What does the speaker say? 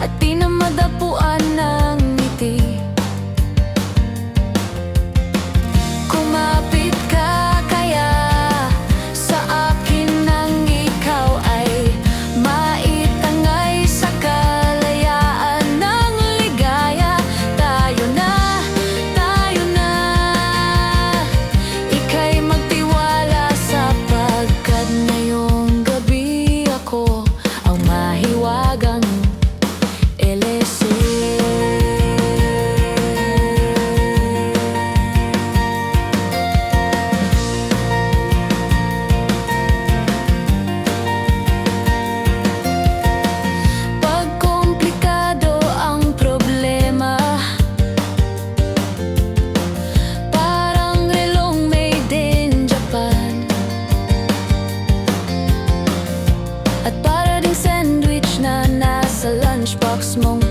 at di na madapuan ng ngiti. Kumapit ka kaya sa akin nang ikaw ay maitangay sa kalayaan ng ligaya. Tayo na, ika'y magtiwala sapagkat ngayong gabi ako ang mahiwagang LSA. Pag komplikado ang problema, parang relong made in Japan, at para ding sandwich na nasa lunchbox mong